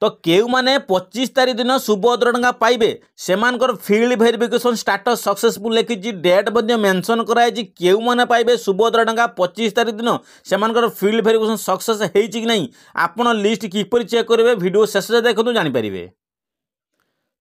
तो केउ माने 25 तारीख दिन सुभद्रा टंका पाइबे सेमानकर फील्ड वेरिफिकेशन स्टाटस सक्सेसफुल लिखी डेट मेंशन कराई केउ माने पाइबे सुभद्रा टंका 25 तारीख दिन सेमानकर फील्ड वेरिफिकेशन सक्सेस हेइछि कि नहीं आपण लिस्ट किपर चेक करेंगे वीडियो शेष देखते जानीपारे।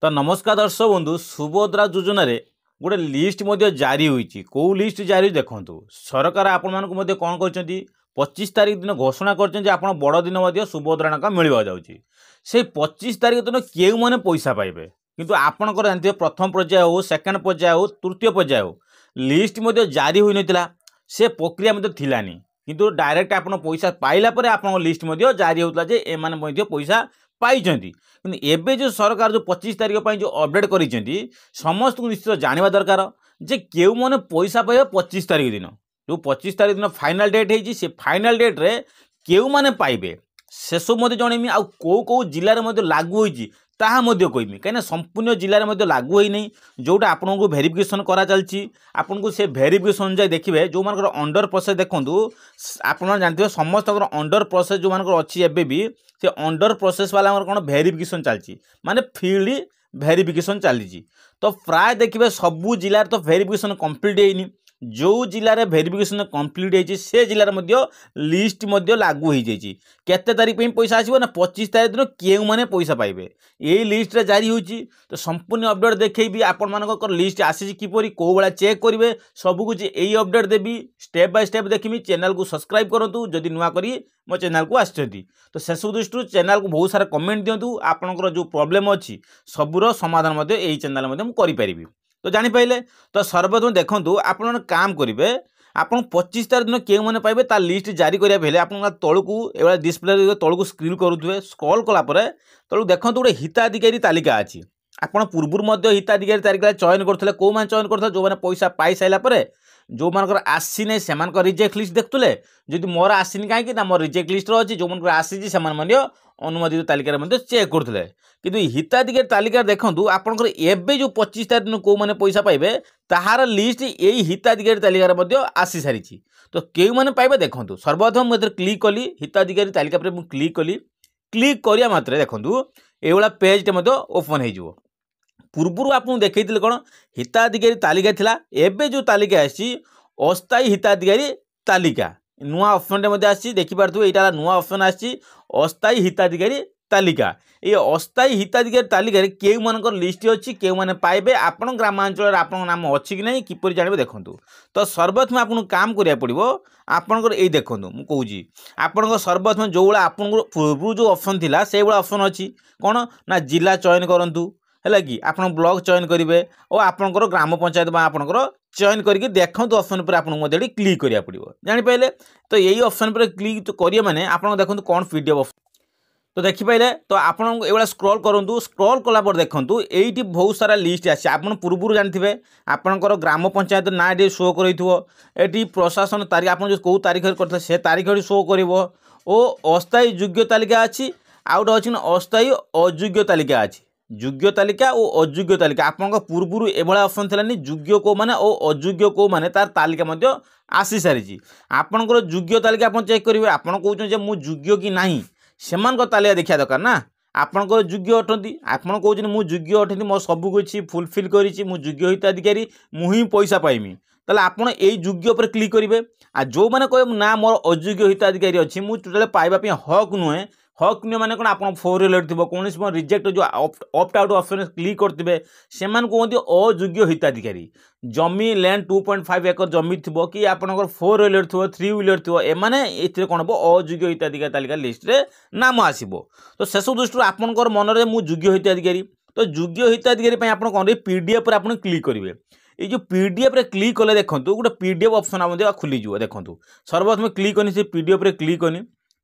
तो नमस्कार दर्शक बंधु सुभद्रा योजना रे गोटे लिस्ट जारी होईछि कौ लिस्ट जारी देखंतु सरकार आपण मानक कौन करछंती 25 तारीख दिन घोषणा करछन जे आपण बड़ दिन सुभद्रा टंका मिलवा जाउछि से 25 तारीख दिन केउ माने पैसा पाइबे किंतु आपणकर जानते प्रथम पर्याय हो सेकेंड पर्याय हो तृतीय पर्याय हो लिस्ट जारी होई नथिला से प्रक्रिया थिलानी किंतु डायरेक्ट आपण पैसा पाइला परे आपण लिस्ट जारी होतला जे ए माने पैसा पाइछंती किंतु एबे जो सरकार जो 25 तारीख पर जो अपडेट करिसेंती समस्त को निश्चित जानवा दरकार जे केउ माने पैसा पाइबे 25 तारीख दिन जो 25 तारीख दिन फाइनल डेट है से फाइनल डेट रे केउ माने पाइबे से सब जनमी आ कौ जिले में लागू होईछि ताहा कहमी कहीं संपूर्ण जिले में लागू होई नहीं जोटा आपन को वेरिफिकेशन करा चलछि आपन को से वेरिफिकेशन जाय देखिबे जो मानकर अंडर प्रोसेस देखंतु आपन जानथिबे समस्त अंडर प्रोसेस जो मानकर अछि एबे भी से अंडर प्रोसेस वाला कोन वेरिफिकेशन चलछि माने फील्ड वेरिफिकेशन चली तो प्राय देखिबे सबु जिले तो वेरिफिकेशन कंप्लीट हेइनी जो जिले में वेरिफिकेशन कंप्लीट होती से जिले में लिस्ट लागू हो जाइए केते तारीख पे पैसा आसो ना 25 तारीख दिन केउ माने पैसा पाइबे यही लिस्ट रे जारी होची तो संपूर्ण अपडेट देखी आपण मानक लिस्ट आसी किपरि को बड़ा चेक करेंगे सब कुछ यही update Devi step by step देखी चैनल को सब्सक्राइब करूँ जदि नुआ करी मो चैनल को आसछंती तो शेष दृष्टि चैनल को बहुत सारा कमेंट दिंतु आपंकर जो प्रॉब्लम अच्छी सबूर समाधान यही चैनल में करें तो जानीपारे तो सर्वप्रथम देखूँ आपण काम करेंगे आप 25 तारीख दिन केउ माने पाइबे ता लिस्ट जारी करिया भेले आपण तळकू एवला डिस्प्ले तळकू स्क्रीन करूथुवे स्क्रॉल कला परे तळकू देखंतु गोटे हिताधिकारी तालिका अछि आपण पूर्वरु मध्ये हिताधिकारी तालिका चयन करथले को मान चयन करथले जो माने पैसा पाई साइला परे जो मानकर आसी नै सेमान को रिजेक्ट लिस्ट देखतुले जदि मोर आसीनी काहे कि ना मोर रिजेक्ट लिस्ट रो अछि जो मानकर आसी सेमान माने अनुमोदित तालिका मध्ये चेक करथले किंतु हिताधिकारी तालिका देखंतु आपनकर एबे जो 25 तारीख दिन को माने पैसा पाइबे ताहार लिस्ट एही हिताधिकारी तालिका मध्ये आसी सारिछि तो केउ माने पाइबे देखंतु सर्वप्रथम मते क्लिक कली हिताधिकारी तालिका पर मु क्लिक कली क्लिक करिया मात्रे देखंतु एवला पेज टे मध्ये ओपन हे जिवो पूर्वरु आपन देखैतिले कोन हिताधिकारी तालिका थिला एबे जो तालिका आसी अस्थायी हिताधिकारी तालिका नुआ ऑप्शन मध्ये आसी देखि पारथु एटा नुआ ऑप्शन आसी अस्थायी हिताधिकारी तालिका ये अस्थायी हिताधिकारी तालिका केउ मानकर लिस्ट अछि केउ माने पाइबे आपण ग्रामांचल आपण नाम अछि कि नै किपरि जानिबे देखंतु तो सर्वप्रथम आपण काम करिया पड़िबो आपनकर एई देखंतु मु कहूजी आपनकर सर्वप्रथम जो वाला आपण पूर्व जो ऑप्शन थिला से वाला ऑप्शन अछि कोन ना जिला चयन करंतु हैला कि आपण ब्लॉक चयन करिवे और आपनकर ग्राम पंचायत बा आपनकर चयन करके देखंतु ऑप्शन पर आपन मध्ये क्लिक करिया पड़िबो जानि पाइले तो यही ऑप्शन पर क्लिक तो करिया माने आपण देखंतु कोन पीडीएफ तो देखिपारे तो आपण एवला स्क्रॉल करूँ स्क्रॉल कला पर देखूँ ये बहुत सारा लिस्ट आसी आप पूर्व जानते आपंकर ग्राम पंचायत ना ये शो कर प्रशासन तारीख आप कौ तारीख करते से तारीख शो कर अस्थायी योग्य तालिका अच्छी आउ गोटे अच्छी अस्थायी अयोग्य तालिका अच्छी योग्य तालिका और अयोग्य तालिका आपन पूर्व एभला ऑप्शन थिलानी योग्य को माने और अयोग्य को माने तार तालिका आसी सारी आपंकर योग्य तालिका आप चेक करेंगे आपड़ कहते मु योग्य कि नहीं सेमान को तालिका देखा दरकार ना आपंकर योग्य अटंती आपन कहते मु योग्य अटंती मो सब कुछ फुलफिल करी मु योग्य हिताधिकारी मुही पैसा पाइमी ताले आपन एई योग्य पर क्लिक करेंगे आ जो माने कहे ना मोर अयोग्य हिताधिकारी अच्छी मु टोटल पाइबा हक नुहे हक नुहे माने कौन आप फोर रिलेट थी कौन रिजेक्ट जो ऑप्ट आउट ऑप्शन क्लिक करते से कहते अयोग्य हिताधिकारी जमी लैंड 2.5 एकर जमी थी कि आपंकर 4 व्हीलर थो 3 व्हीलर थो एमाने ए कौन हम अयोग्य हिताधिकारी तालिका लिस्ट रे नाम आसो तो शेष दृष्टि आपंकर मन में मुझे योग्य हिताधिकारी तो योग्य हिताधिकारी आप कौन पीडीएफ पर आप क्लिक करेंगे ये जो पीडीएफ रे क्लिक कले देखो गोटे पीडीएफ ऑप्शन खोलीज देखो सर्वप्रथम क्लिक करनी से पीडीएफ रे क्लिक करनी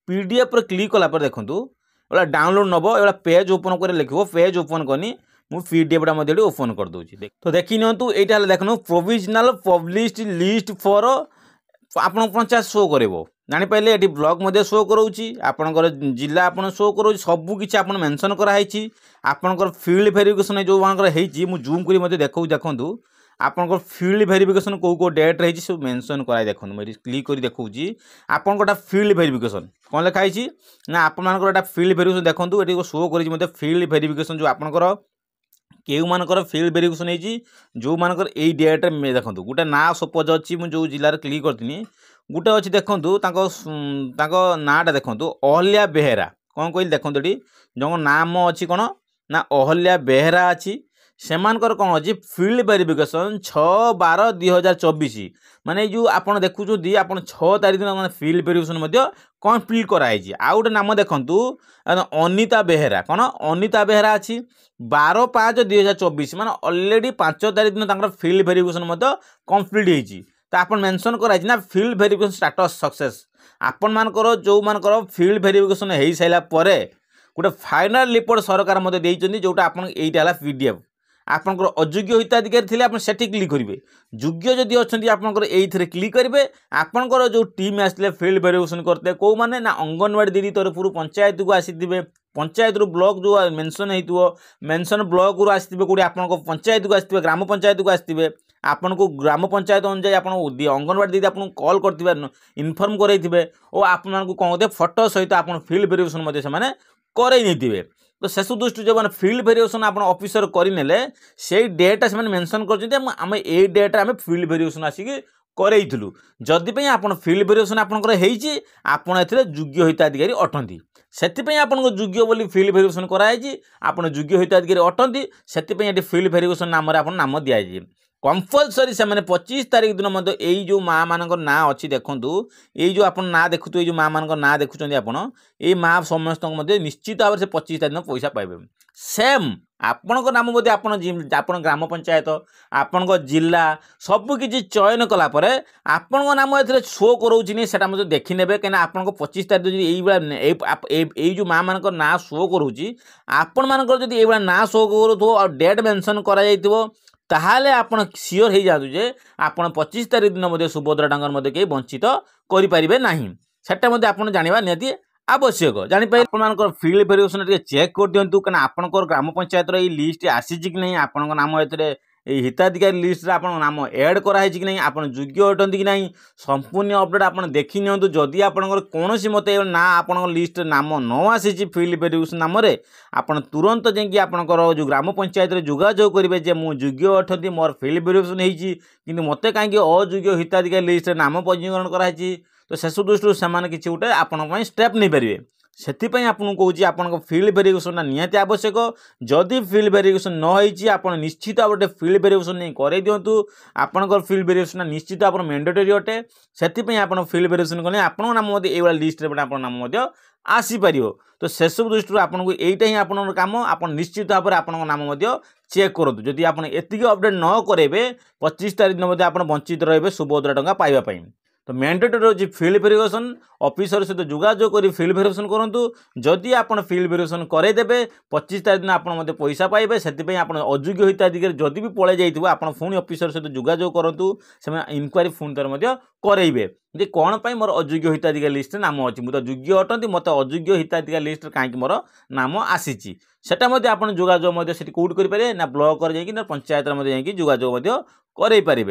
पीडीएफ पर क्लिक कला पर देखो एवं डाउनलोड नब एवं पेज ओपन कर लिखो पेज ओपन करनी मु पीडीएफटा मध्य ओपन कर दूची तो देखी नियंतु एटा देखनु प्रोविजनल पब्लिश्ड लिस्ट फॉर आपण पंचायत शो करिवो जानि पाइले एटी ब्लॉक मध्य शो करोउची आपनकर जिला आपण शो करोउची सब किछि आपण मेंशन करा हैची आपनकर फील्ड वेरिफिकेशन जो मानकर हैची मु जूम करी मध्य देखौ देखंतु आपन फील्ड वेरिफिकेशन कौ डेट रही सब मेंशन कराए देखो मुझे क्लिक कर देखी आपन गोटा फील्ड वेरिफिकेशन कौन लिखाई ना आपन फील्ड वेरिफिकेशन देखो ये शो कर फील्ड वेरिफिकेशन जो आपंकर केउ मानकर फील्ड वेरिफिकेशन होती जो मानकर यही डेट देखो गोटे ना सपोज अच्छी मुझे जो जिले क्लिक करती गोटे अच्छी देखूँ नाटा देखूँ अहल्या बेहेरा कौन कहली देखो ये जो नाम अच्छी कौन ना अहल्या बेहेरा अच्छी सेमानकर कौन अच्छी फील्ड वेरिफिकेशन 6/12/2024 माने जो आप देखुं आप 6 तारीख दिन फील्ड वेरिफिकेशन कम्प्लीट कराई आउ गोटे नाम देखूँ अनिता बेहेरा कौन अनिता बेहेरा अच्छी 12/5/2024 माने ऑलरेडी 5 तारीख दिन फील्ड वेरिफिकेशन कम्प्लीट होती तो आप मेंशन कराई ना फील्ड वेरिफिकेशन स्टाटस सक्सेस आपण मानकर जो मानकर फील्ड वेरिफिकेशन हो सारा पर गोटे फाइनल रिपोर्ट सरकार मत देइचंदी जोटा आपन एटा हला पीडीएफ आपनकर अयोग्य हिताधिकारी थिले आपन सेठी क्लिक करिवे योग्य जदि अछंती आपनकर एइथरे क्लिक करिवे आपनकर जो टीम आसले फील्ड वेरिफिकेशन करते को माने ना अंगनवाड़ी दीदी तरफरु पंचायत को आसीथिबे पंचायत रु ब्लॉक जो मेंशन हेतुओ मेंशन ब्लॉक रु आसीथिबे कोडी आपनको पंचायत को आसीथिबे ग्राम पंचायत को आसीथिबे आपन को ग्राम पंचायत अनुसार आप अंगनवाड़ी दीदी आपको कॉल करते इनफर्म करे और आपको कौन होते फोटो सहित आप फील्ड वेरिफिकेशन से करे तो शेष दृष्टि जो मैंने फील्ड वेरिफिकेशन आप ऑफिसर करने से डेटा से मेंशन करम ए डेट आम फील्ड वेरिफिकेशन आसिक करूँ जदि आप फील्ड वेरिफिकेशन आपंकर होते योग्य हिताधिकारी अटंती से आपको योग्य बोली फील्ड वेरिफिकेशन कराई आप योग्य हिताधिकारी अटंती से फील्ड वेरिफिकेशन नाम नाम दिजाए कंपलसरी से 25 तारीख दिन यही जो माँ मान ना अच्छी देखूँ यही जो आप ना देखु ये माँ मान ना देखुं आप माँ समस्त निश्चित भाव से 25 तारीख दिन पैसा पाइबे सेम आपण नाम बोधे आप ग्राम पंचायत आपण जिला सबकि चयन कलापर आपण नाम ए शो करोची नहीं से देखी ने कहीं आप 25 तारीख यही जो माँ मान ना शो करोची आपण मानकर जब ये ना शो करूँ और डेट मेंशन कर ताहले आपण सियोर हो जातु जे आपण 25 तारीख दिन सुभद्रा डांगर कहीं वंचित करें ना सेटा आप जाना निहती आवश्यक जापारे आप फील्ड वेरिफिकेशन चेक कर दिंतु कहीं आपंकर ग्राम पंचायत लिस्ट आसी कि नहीं आपण नाम ए हिताधिकारी लिस्ट आप नाम एड कराई कि नहीं आप योग्य अटंती कि नहीं संपूर्ण अपडेट आप देखी नि जदि आपंकर कौन मत ना आप लिस्ट नाम न आसी फील्ड वेरिफिकेशन नाम आप तुरंत जाकि आपंकर जो ग्राम पंचायत जोगाजोग करेंगे जे मुझे योग्य अटंती मोर फील्ड वेरिफिकेशन होती कि मत कहीं अयोग्य हिताधिकारी लिस्ट नाम पंजीकरण कराई तो शेष दृष्टि से किसी गोटे आपण स्टेप नहीं पारे से आपको कौच आप फील्ड वेरिफिकेशन निहाती आवश्यक जदि फील्ड वेरिफिकेशन न आप निश्चित गोटे फील्ड वेरिफिकेशन नहीं कर दिंतु आपंकर फील्ड वेरिफिकेशन निश्चित आप मैंडेटरी अटे से आप फील्ड वेरिफिकेशन कले आप नाम ये लिस्ट आप नाम आसीपर तो शेष दृष्टि आपको यहीटा ही आप कम आप निश्चित भाव में आप नाम चेक करूँ जदि आप एतिक अपडेट न करेंगे 25 तारीख दिन आप वंचित रहे सुभद्रा टंका पाइबापी तो मैंडेटरी रोज फील्ड वेरिफिकेशन ऑफिसर सहित जोगाजोग कर फील्ड वेरिफिकेशन करूँ जदि आप फील्ड वेरिफिकेशन करदेवे 25 तारीख दिन आप पैसा पाइबे से आप अयोग्य हिताधिकारी जदि भी पलै जाइए आप पुणी ऑफिसर सहित जोगाजोग करूँ से इनक्वारी पुणी तर करेंगे जे कौन पाई मोर अयोग्य हिताधिकारी लिस्ट नाम अच्छी मुझे योग्य अटंती मत अयोग्य हिताधिकारी लिस्ट कहीं मोर नाम आसी सेटा आप जोगाजोग कौट करेंगे ना ब्लॉक ना पंचायत जोगाजोग करें।